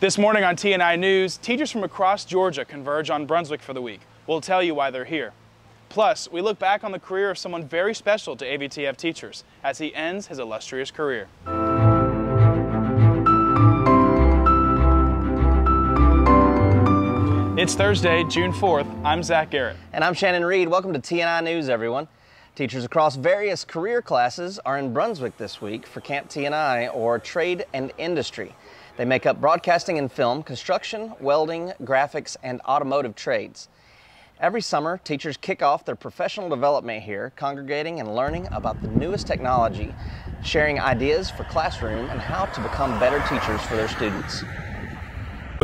This morning on TNI News, teachers from across Georgia converge on Brunswick for the week. We'll tell you why they're here. Plus, we look back on the career of someone very special to AVTF teachers as he ends his illustrious career. It's Thursday, June 4th. I'm Zach Garrett. And I'm Shannon Reed. Welcome to TNI News, everyone. Teachers across various career classes are in Brunswick this week for Camp TNI, or Trade and Industry. They make up broadcasting and film, construction, welding, graphics, and automotive trades. Every summer, teachers kick off their professional development here, congregating and learning about the newest technology, sharing ideas for classroom and how to become better teachers for their students.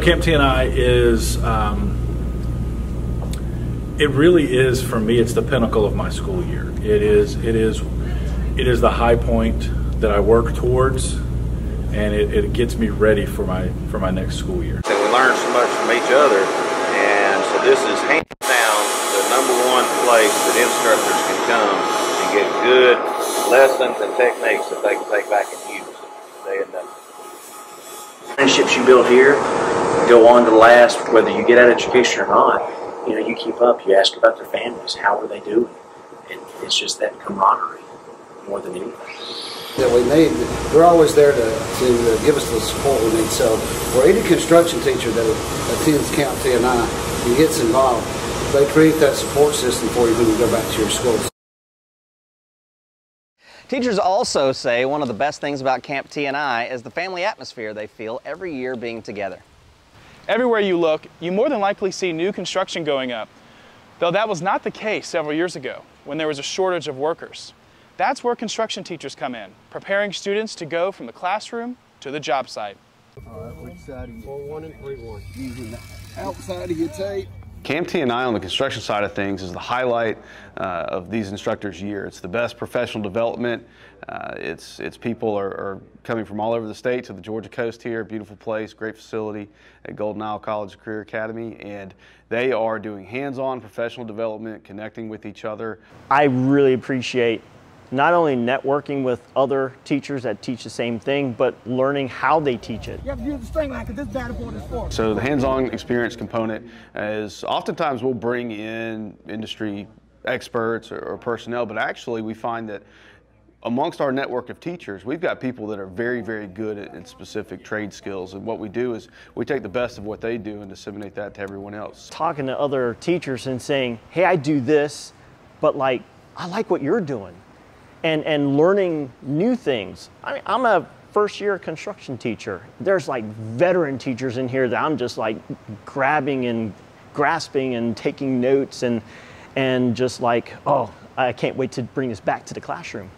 Camp TNI is, it really is, for me, it's the pinnacle of my school year. It is the high point that I work towards, and it gets me ready for my next school year. And we learn so much from each other, and so this is hands down the #1 place that instructors can come and get good lessons and techniques that they can take back and use day and night. Friendships you build here go on to last, whether you get out of education or not. You know, you keep up, you ask about their families, how are they doing? And it's just that camaraderie more than anything. That we need, they're always there to give us the support we need. So for any construction teacher that attends Camp TNI and gets involved, they create that support system for you when you go back to your school. Teachers also say one of the best things about Camp TNI is the family atmosphere they feel every year being together. Everywhere you look, you more than likely see new construction going up, though that was not the case several years ago when there was a shortage of workers. That's where construction teachers come in, preparing students to go from the classroom to the job site. All right, which side are you? 4-1 and 3-1. Using the outside of your tape. Camp TNI on the construction side of things is the highlight of these instructors' year. It's the best professional development. It's people are coming from all over the state to the Georgia coast here. Beautiful place, great facility at Golden Isle College Career Academy, and they are doing hands-on professional development, connecting with each other. I really appreciate not only networking with other teachers that teach the same thing, but learning how they teach it. You have to use the string line because this data board is for. So the hands-on experience component is oftentimes we'll bring in industry experts or personnel, but actually we find that amongst our network of teachers, we've got people that are very, very good at specific trade skills. And what we do is we take the best of what they do and disseminate that to everyone else. Talking to other teachers and saying, hey, I do this, but I like what you're doing. And learning new things. I mean, I'm a first-year construction teacher. There's veteran teachers in here that I'm just grabbing and grasping and taking notes and just oh, I can't wait to bring this back to the classroom.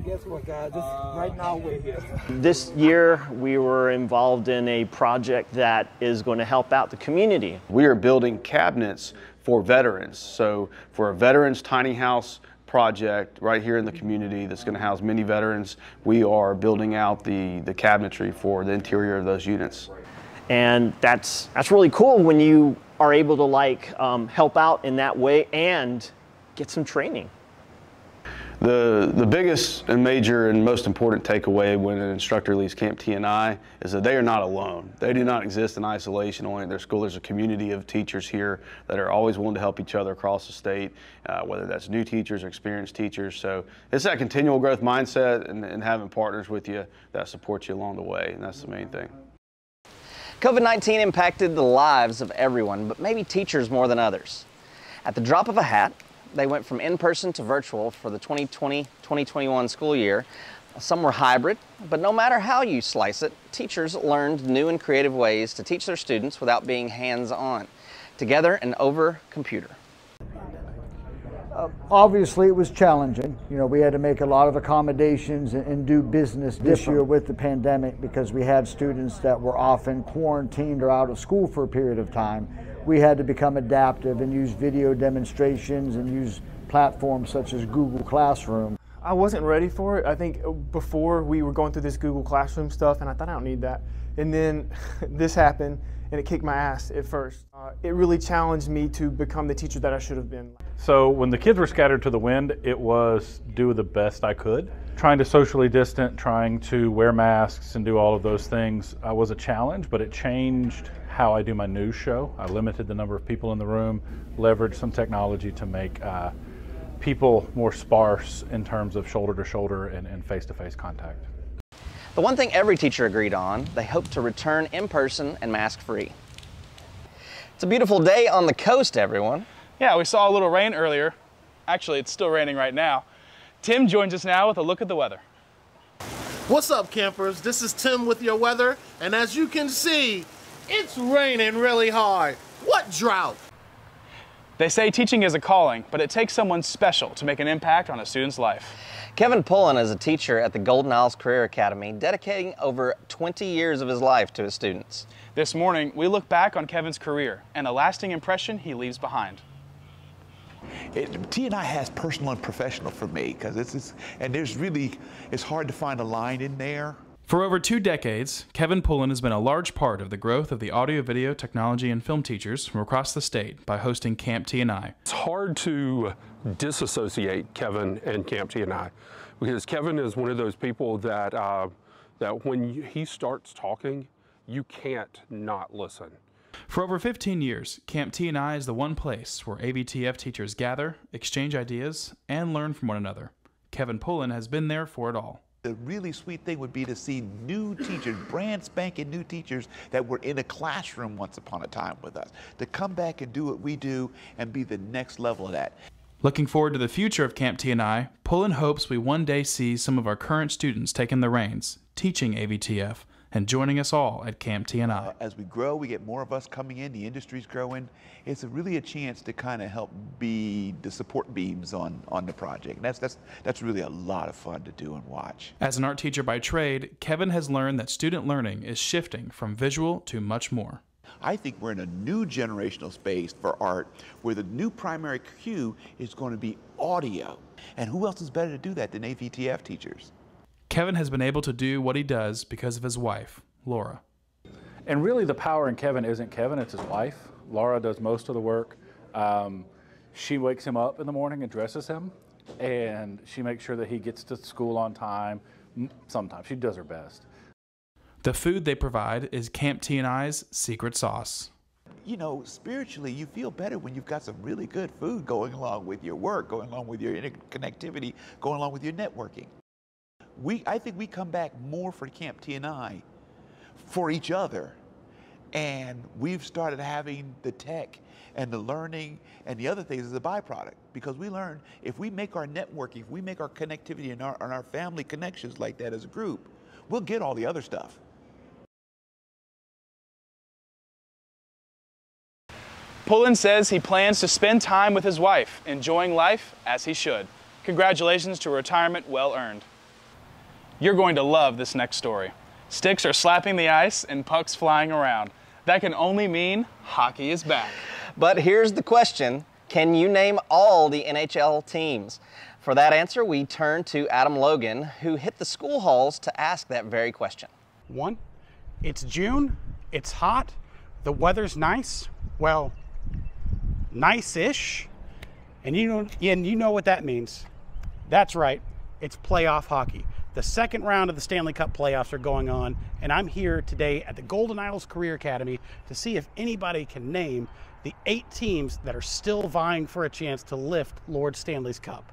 Guess what, guys? Right now we're here. This year we were involved in a project that is going to help out the community. We are building cabinets for veterans. So for a veterans tiny house project right here in the community that's going to house many veterans, we are building out the cabinetry for the interior of those units. And that's really cool when you are able to help out in that way and get some training. The biggest and major and most important takeaway when an instructor leaves Camp TNI is that they are not alone. They do not exist in isolation only at their school. There's a community of teachers here that are always willing to help each other across the state, whether that's new teachers or experienced teachers. So it's that continual growth mindset and having partners with you that support you along the way, and that's the main thing. COVID-19 impacted the lives of everyone, but maybe teachers more than others. At the drop of a hat, they went from in-person to virtual for the 2020-2021 school year. Some were hybrid, but no matter how you slice it, teachers learned new and creative ways to teach their students without being hands-on, together and over computer. Obviously, it was challenging. You know, we had to make a lot of accommodations and do business this year with the pandemic because we had students that were often quarantined or out of school for a period of time. We had to become adaptive and use video demonstrations and use platforms such as Google Classroom. I wasn't ready for it. I think before we were going through this Google Classroom stuff and I thought I don't need that. And then this happened and it kicked my ass at first. It really challenged me to become the teacher that I should have been. So when the kids were scattered to the wind, it was do the best I could. trying to socially distant, trying to wear masks and do all of those things was a challenge, but it changed how I do my news show. I limited the number of people in the room, leveraged some technology to make people more sparse in terms of shoulder-to-shoulder and face-to-face contact. The one thing every teacher agreed on, they hope to return in person and mask-free. It's a beautiful day on the coast, everyone. Yeah, we saw a little rain earlier. Actually, it's still raining right now. Tim joins us now with a look at the weather. What's up, campers? This is Tim with your weather, and as you can see, it's raining really hard. What drought? They say teaching is a calling, but it takes someone special to make an impact on a student's life. Kevin Pullen is a teacher at the Golden Isles Career Academy, dedicating over 20 years of his life to his students. This morning, we look back on Kevin's career and the lasting impression he leaves behind. T&I has personal and professional for me, because it's hard to find a line in there. For over 2 decades, Kevin Pullen has been a large part of the growth of the audio, video, technology, and film teachers from across the state by hosting Camp T&I. It's hard to disassociate Kevin and Camp T&I, because Kevin is one of those people that, that when he starts talking, you can't not listen. For over 15 years, Camp T&I is the one place where AVTF teachers gather, exchange ideas, and learn from one another. Kevin Pullen has been there for it all. The really sweet thing would be to see new teachers, brand spanking new teachers that were in a classroom once upon a time with us, to come back and do what we do and be the next level of that. Looking forward to the future of Camp T&I, Pullen hopes we one day see some of our current students taking the reins, teaching AVTF, and joining us all at Camp T&I. As we grow, we get more of us coming in, the industry's growing. It's really a chance to kind of help be the support beams on the project. And that's really a lot of fun to do and watch. As an art teacher by trade, Kevin has learned that student learning is shifting from visual to much more. I think we're in a new generational space for art where the new primary cue is going to be audio. And who else is better to do that than AVTF teachers? Kevin has been able to do what he does because of his wife, Laura. And really the power in Kevin isn't Kevin, it's his wife. Laura does most of the work. She wakes him up in the morning and dresses him, and she makes sure that he gets to school on time. Sometimes she does her best. The food they provide is Camp T&I's secret sauce. You know, spiritually, you feel better when you've got some really good food going along with your work, going along with your interconnectivity, going along with your networking. I think we come back more for Camp T&I for each other. And we've started having the tech and the learning and the other things as a byproduct, because we learn if we make our networking, if we make our connectivity and our family connections like that as a group, we'll get all the other stuff. Pullen says he plans to spend time with his wife, enjoying life as he should. Congratulations to a retirement well earned. You're going to love this next story. Sticks are slapping the ice and pucks flying around. That can only mean hockey is back. But here's the question. Can you name all the NHL teams? For that answer, we turn to Adam Logan, who hit the school halls to ask that very question. 1, it's June, it's hot, the weather's nice, well, nice-ish, and you know what that means. That's right, it's playoff hockey. The second round of the Stanley Cup playoffs are going on, and I'm here today at the Golden Isles Career Academy to see if anybody can name the 8 teams that are still vying for a chance to lift Lord Stanley's Cup.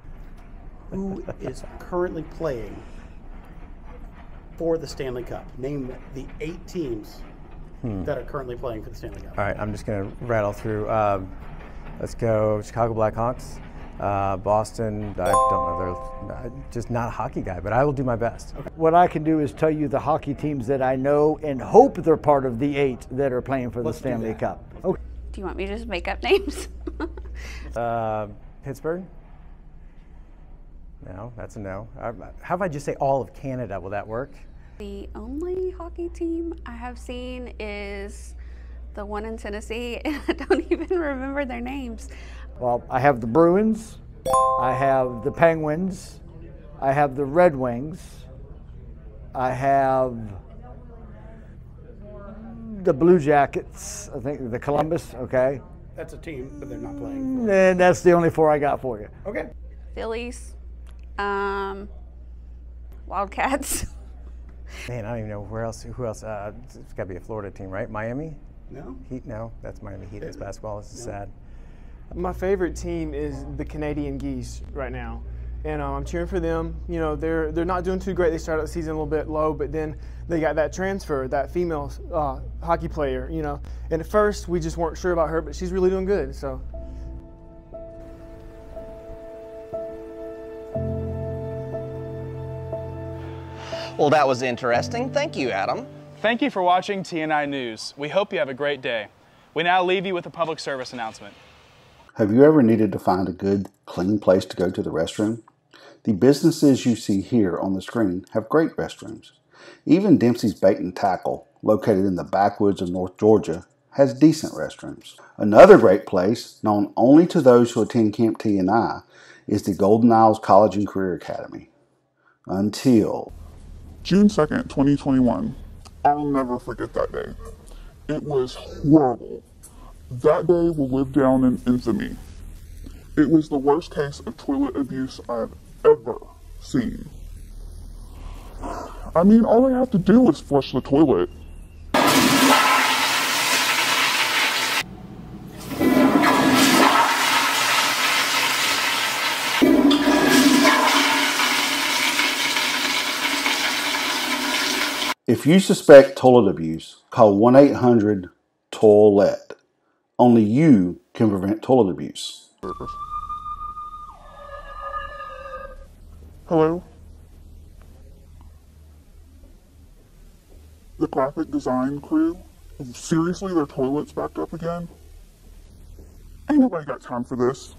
Who is currently playing for the Stanley Cup? Name the 8 teams that are currently playing for the Stanley Cup. All right, I'm just going to rattle through. Let's go Chicago Blackhawks. Boston, I don't know, they're just not a hockey guy, but I will do my best. Okay. What I can do is tell you the hockey teams that I know and hope they're part of the 8 that are playing for the Stanley Cup. Okay. Do you want me to just make up names? Pittsburgh? No, that's a no. How about I just say all of Canada? Will that work? The only hockey team I have seen is the one in Tennessee, and I don't even remember their names. Well, I have the Bruins, I have the Penguins, I have the Red Wings, I have the Blue Jackets, I think the Columbus, okay. That's a team, but they're not playing. And that's the only 4 I got for you. Okay. Phillies, Wildcats. Man, I don't even know who else. It's got to be a Florida team, right? Miami? No. Heat? No, that's Miami Heat. That's basketball. This is sad. My favorite team is the Canadian Geese right now, and I'm cheering for them. You know, they're not doing too great. They started the season a little bit low, but then they got that transfer, that female hockey player. You know, and at first we just weren't sure about her, but she's really doing good. So. Well, that was interesting. Thank you, Adam. Thank you for watching TNI News. We hope you have a great day. We now leave you with a public service announcement. Have you ever needed to find a good, clean place to go to the restroom? The businesses you see here on the screen have great restrooms. Even Dempsey's Bait and Tackle, located in the backwoods of North Georgia, has decent restrooms. Another great place, known only to those who attend Camp TNI, is the Golden Isles College and Career Academy. Until June 2nd, 2021. I'll never forget that day. It was horrible. That day will live down in infamy. It was the worst case of toilet abuse I've ever seen. I mean, all I have to do is flush the toilet. if you suspect toilet abuse, call 1-800-TOILET. Only you can prevent toilet abuse. Hello? The graphic design crew? Seriously, their toilet's backed up again? Ain't nobody got time for this.